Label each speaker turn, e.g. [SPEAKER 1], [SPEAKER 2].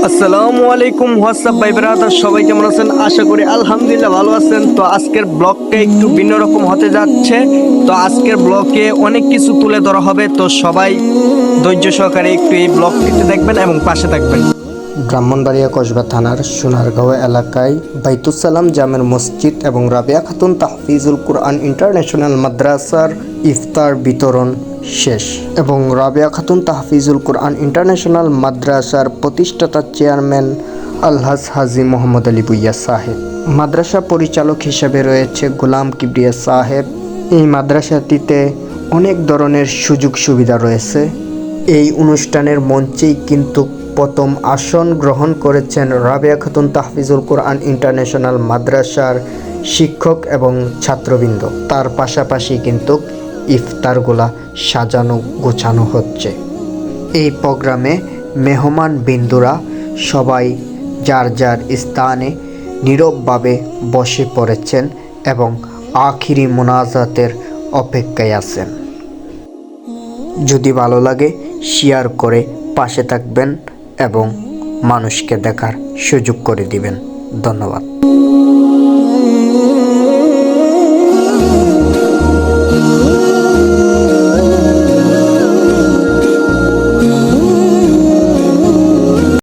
[SPEAKER 1] আসসালামু আলাইকুম হোয়াটসঅ্যাপ ভাই ব্রাদার, সবাই কেমন আছেন? আশা করি আলহামদুলিল্লাহ ভালো আছেন। তো আজকের ব্লগটা একটু ভিন্ন রকম হতে যাচ্ছে। তো আজকের ব্লগে অনেক কিছু তুলে ধরা হবে, তো সবাই ধৈর্য সহকারে একটু এই ব্লগটিতে দেখবেন এবং পাশে থাকবেন।
[SPEAKER 2] ব্রাহ্মণবাড়িয়া কসবা থানার সোনারগাঁও এলাকায় বাইতুসালাম জামের মসজিদ এবং রাবেয়া খাতুন তাহফিজুল কুরআন ইন্টারন্যাশনাল মাদ্রাসার ইফতার বিতরণ শেষ এবং রাবেয়া খাতুন তাহফিজুল কুরআন ইন্টারন্যাশনাল মাদ্রাসার প্রতিষ্ঠাতা চেয়ারম্যান আলহাজ হাজি মোহাম্মদ আলী ভুইয়া সাহেব, মাদ্রাসা পরিচালক হিসেবে রয়েছে গোলাম কিবরিয়া সাহেব। এই মাদ্রাসাটিতে অনেক ধরনের সুযোগ সুবিধা রয়েছে। এই অনুষ্ঠানের মঞ্চেই কিন্তু প্রথম আসন গ্রহণ করেছেন রাবেয়া খাতুন তাহফিজুল কুরআন ইন্টারন্যাশনাল মাদ্রাসার শিক্ষক এবং ছাত্রবৃন্দ। তার পাশাপাশি কিন্তু ইফতারগুলা সাজানো গোছানো হচ্ছে। এই প্রোগ্রামে মেহমান বিন্দুরা সবাই যার যার স্থানে নীরবভাবে বসে পড়েছেন এবং আখিরি মোনাজাতের অপেক্ষায় আছেন। যদি ভালো লাগে শেয়ার করে পাশে থাকবেন এবং মানুষকে দেখার সুযোগ করে দিবেন। ধন্যবাদ।